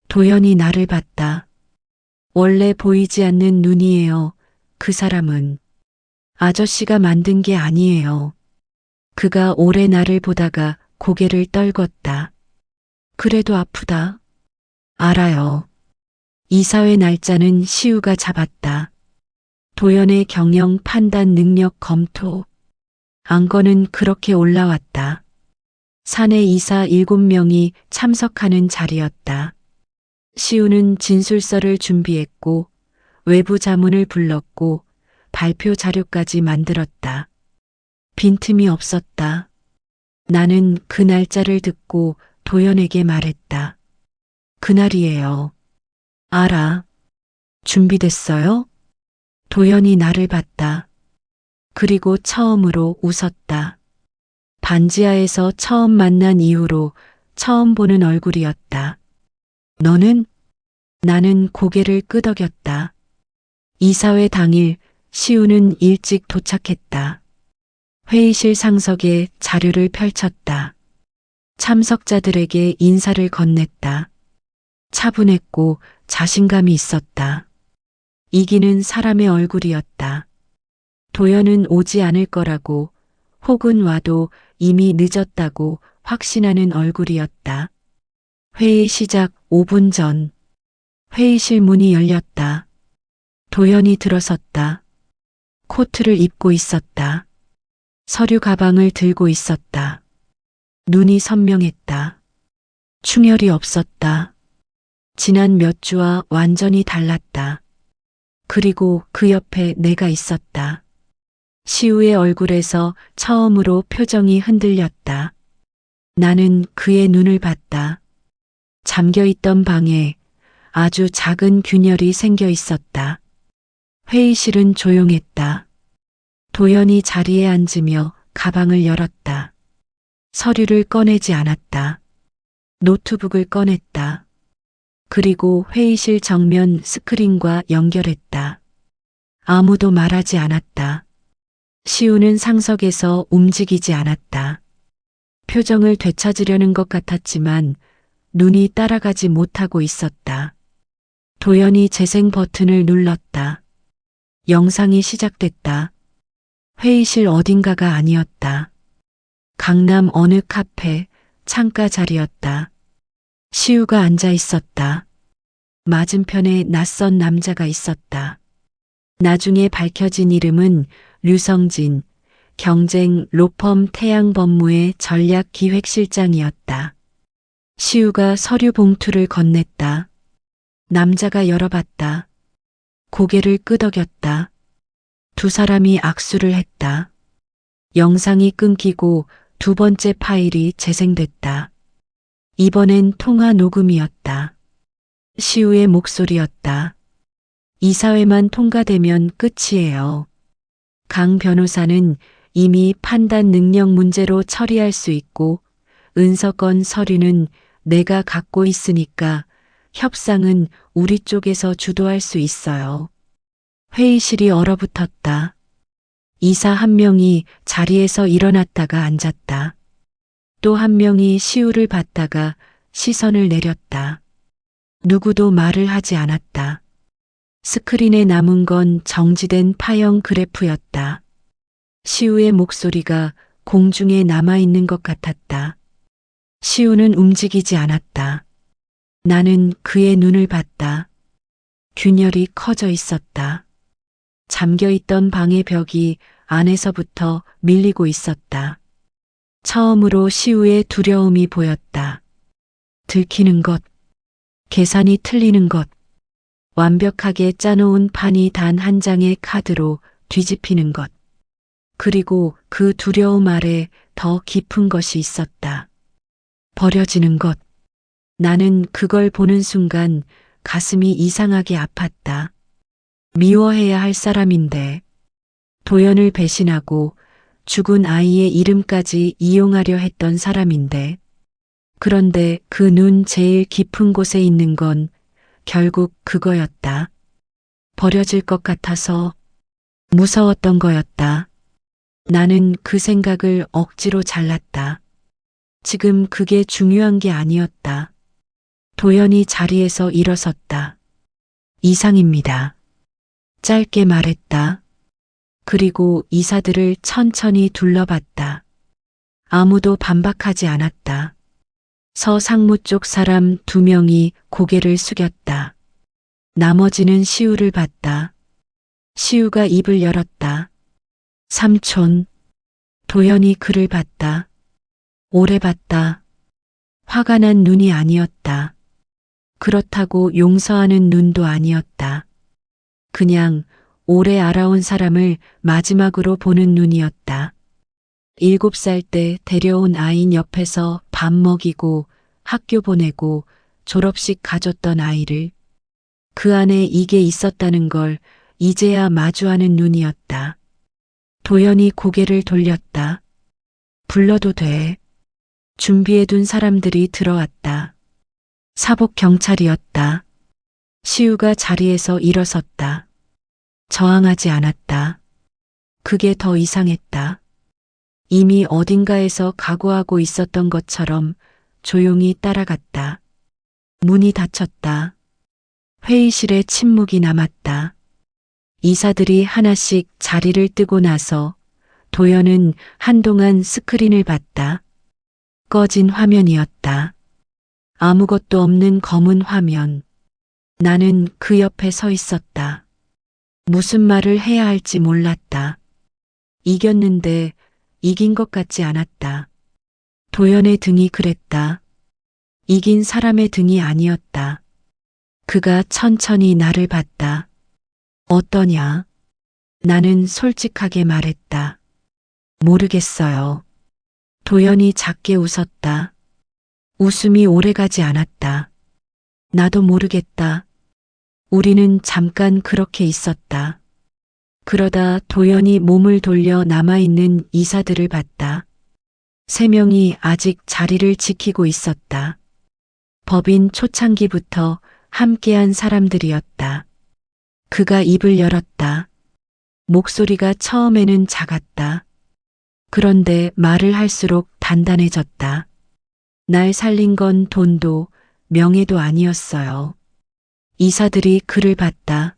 도연이 나를 봤다. 원래 보이지 않는 눈이에요. 그 사람은. 아저씨가 만든 게 아니에요. 그가 오래 나를 보다가 고개를 떨궜다. 그래도 아프다. 알아요. 이사회 날짜는 시우가 잡았다. 도연의 경영 판단 능력 검토. 안건은 그렇게 올라왔다. 사내 이사 7명이 참석하는 자리였다. 시우는 진술서를 준비했고 외부 자문을 불렀고 발표 자료까지 만들었다. 빈틈이 없었다. 나는 그 날짜를 듣고 도연에게 말했다. 그날이에요. 알아. 준비됐어요? 도연이 나를 봤다. 그리고 처음으로 웃었다. 반지하에서 처음 만난 이후로 처음 보는 얼굴이었다. 너는? 나는 고개를 끄덕였다. 이사회 당일 시우는 일찍 도착했다. 회의실 상석에 자료를 펼쳤다. 참석자들에게 인사를 건넸다. 차분했고 자신감이 있었다. 이기는 사람의 얼굴이었다. 도연은 오지 않을 거라고 혹은 와도 이미 늦었다고 확신하는 얼굴이었다. 회의 시작 5분 전. 회의실 문이 열렸다. 도연이 들어섰다. 코트를 입고 있었다. 서류 가방을 들고 있었다. 눈이 선명했다. 충혈이 없었다. 지난 몇 주와 완전히 달랐다. 그리고 그 옆에 내가 있었다. 시우의 얼굴에서 처음으로 표정이 흔들렸다. 나는 그의 눈을 봤다. 잠겨있던 방에 아주 작은 균열이 생겨 있었다. 회의실은 조용했다. 도연이 자리에 앉으며 가방을 열었다. 서류를 꺼내지 않았다. 노트북을 꺼냈다. 그리고 회의실 정면 스크린과 연결했다. 아무도 말하지 않았다. 시우는 상석에서 움직이지 않았다. 표정을 되찾으려는 것 같았지만 눈이 따라가지 못하고 있었다. 도연이 재생 버튼을 눌렀다. 영상이 시작됐다. 회의실 어딘가가 아니었다. 강남 어느 카페, 창가 자리였다. 시우가 앉아 있었다. 맞은편에 낯선 남자가 있었다. 나중에 밝혀진 이름은 류성진, 경쟁 로펌 태양법무의 전략기획실장이었다. 시우가 서류 봉투를 건넸다. 남자가 열어봤다. 고개를 끄덕였다. 두 사람이 악수를 했다. 영상이 끊기고 두 번째 파일이 재생됐다. 이번엔 통화 녹음이었다. 시우의 목소리였다. 이사회만 통과되면 끝이에요. 강 변호사는 이미 판단 능력 문제로 처리할 수 있고 은서건 서류는 내가 갖고 있으니까 협상은 우리 쪽에서 주도할 수 있어요. 회의실이 얼어붙었다. 이사 한 명이 자리에서 일어났다가 앉았다. 또 한 명이 시우를 봤다가 시선을 내렸다. 누구도 말을 하지 않았다. 스크린에 남은 건 정지된 파형 그래프였다. 시우의 목소리가 공중에 남아있는 것 같았다. 시우는 움직이지 않았다. 나는 그의 눈을 봤다. 균열이 커져 있었다. 잠겨있던 방의 벽이 안에서부터 밀리고 있었다. 처음으로 시우의 두려움이 보였다. 들키는 것, 계산이 틀리는 것, 완벽하게 짜놓은 판이 단 한 장의 카드로 뒤집히는 것. 그리고 그 두려움 아래 더 깊은 것이 있었다. 버려지는 것. 나는 그걸 보는 순간 가슴이 이상하게 아팠다. 미워해야 할 사람인데 도연을 배신하고 죽은 아이의 이름까지 이용하려 했던 사람인데 그런데 그 눈 제일 깊은 곳에 있는 건 결국 그거였다. 버려질 것 같아서 무서웠던 거였다. 나는 그 생각을 억지로 잘랐다. 지금 그게 중요한 게 아니었다. 도연이 자리에서 일어섰다. 이상입니다. 짧게 말했다. 그리고 이사들을 천천히 둘러봤다. 아무도 반박하지 않았다. 서 상무 쪽 사람 2명이 고개를 숙였다. 나머지는 시우를 봤다. 시우가 입을 열었다. 삼촌. 도연이 그를 봤다. 오래 봤다. 화가 난 눈이 아니었다. 그렇다고 용서하는 눈도 아니었다. 그냥 오래 알아온 사람을 마지막으로 보는 눈이었다. 7살 때 데려온 아인 옆에서 밥 먹이고 학교 보내고 졸업식 가줬던 아이를 그 안에 이게 있었다는 걸 이제야 마주하는 눈이었다. 도연이 고개를 돌렸다. 불러도 돼. 준비해둔 사람들이 들어왔다. 사복 경찰이었다. 시우가 자리에서 일어섰다. 저항하지 않았다. 그게 더 이상했다. 이미 어딘가에서 각오하고 있었던 것처럼 조용히 따라갔다. 문이 닫혔다. 회의실에 침묵이 남았다. 이사들이 하나씩 자리를 뜨고 나서 도연은 한동안 스크린을 봤다. 꺼진 화면이었다. 아무것도 없는 검은 화면. 나는 그 옆에 서 있었다. 무슨 말을 해야 할지 몰랐다. 이겼는데 이긴 것 같지 않았다. 도연의 등이 그랬다. 이긴 사람의 등이 아니었다. 그가 천천히 나를 봤다. 어떠냐? 나는 솔직하게 말했다. 모르겠어요. 도연이 작게 웃었다. 웃음이 오래가지 않았다. 나도 모르겠다. 우리는 잠깐 그렇게 있었다. 그러다 도연이 몸을 돌려 남아있는 이사들을 봤다. 3명이 아직 자리를 지키고 있었다. 법인 초창기부터 함께한 사람들이었다. 그가 입을 열었다. 목소리가 처음에는 작았다. 그런데 말을 할수록 단단해졌다. 날 살린 건 돈도 명예도 아니었어요. 이사들이 그를 봤다.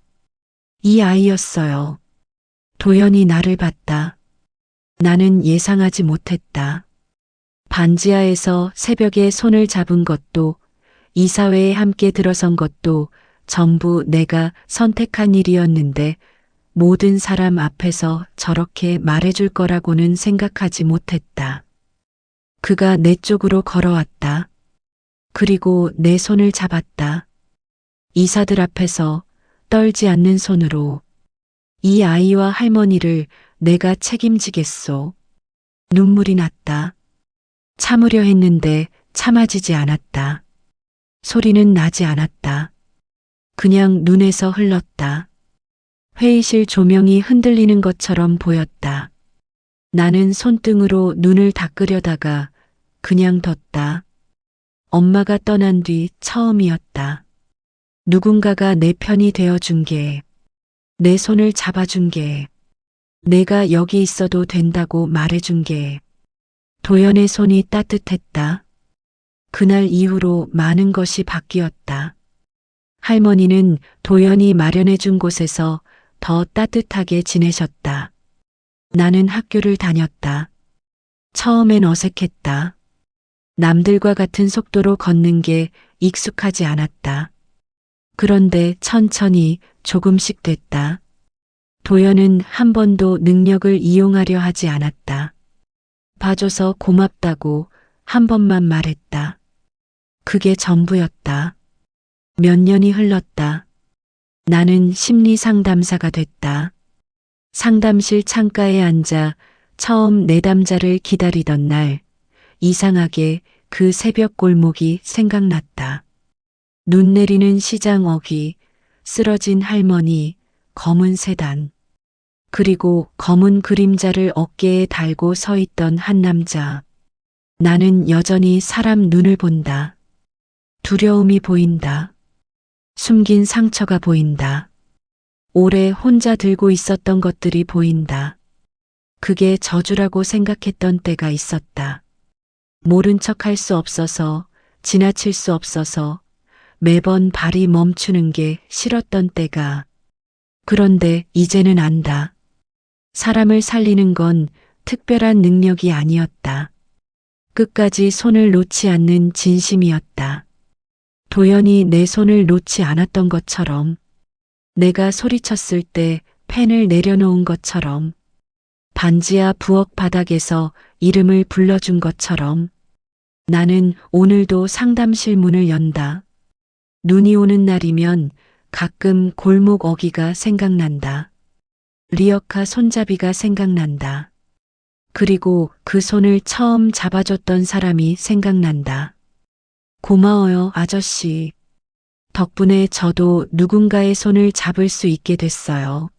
이 아이였어요. 도연이 나를 봤다. 나는 예상하지 못했다. 반지하에서 새벽에 손을 잡은 것도 이사회에 함께 들어선 것도 전부 내가 선택한 일이었는데 모든 사람 앞에서 저렇게 말해줄 거라고는 생각하지 못했다. 그가 내 쪽으로 걸어왔다. 그리고 내 손을 잡았다. 이사들 앞에서 떨지 않는 손으로 이 아이와 할머니를 내가 책임지겠소. 눈물이 났다. 참으려 했는데 참아지지 않았다. 소리는 나지 않았다. 그냥 눈에서 흘렀다. 회의실 조명이 흔들리는 것처럼 보였다. 나는 손등으로 눈을 닦으려다가 그냥 뒀다. 엄마가 떠난 뒤 처음이었다. 누군가가 내 편이 되어준 게, 내 손을 잡아준 게, 내가 여기 있어도 된다고 말해준 게, 도연의 손이 따뜻했다. 그날 이후로 많은 것이 바뀌었다. 할머니는 도연이 마련해준 곳에서 더 따뜻하게 지내셨다. 나는 학교를 다녔다. 처음엔 어색했다. 남들과 같은 속도로 걷는 게 익숙하지 않았다. 그런데 천천히 조금씩 됐다. 도연은 한 번도 능력을 이용하려 하지 않았다. 봐줘서 고맙다고 한 번만 말했다. 그게 전부였다. 몇 년이 흘렀다. 나는 심리 상담사가 됐다. 상담실 창가에 앉아 처음 내담자를 기다리던 날, 이상하게 그 새벽 골목이 생각났다. 눈 내리는 시장 어귀, 쓰러진 할머니, 검은 세단, 그리고 검은 그림자를 어깨에 달고 서 있던 한 남자. 나는 여전히 사람 눈을 본다. 두려움이 보인다. 숨긴 상처가 보인다. 오래 혼자 들고 있었던 것들이 보인다. 그게 저주라고 생각했던 때가 있었다. 모른 척 할 수 없어서, 지나칠 수 없어서, 매번 발이 멈추는 게 싫었던 때가. 그런데 이제는 안다. 사람을 살리는 건 특별한 능력이 아니었다. 끝까지 손을 놓지 않는 진심이었다. 도연이 내 손을 놓지 않았던 것처럼, 내가 소리쳤을 때 펜을 내려놓은 것처럼, 반지하 부엌 바닥에서 이름을 불러준 것처럼, 나는 오늘도 상담실 문을 연다. 눈이 오는 날이면 가끔 골목 어귀가 생각난다. 리어카 손잡이가 생각난다. 그리고 그 손을 처음 잡아줬던 사람이 생각난다. 고마워요, 아저씨. 덕분에 저도 누군가의 손을 잡을 수 있게 됐어요.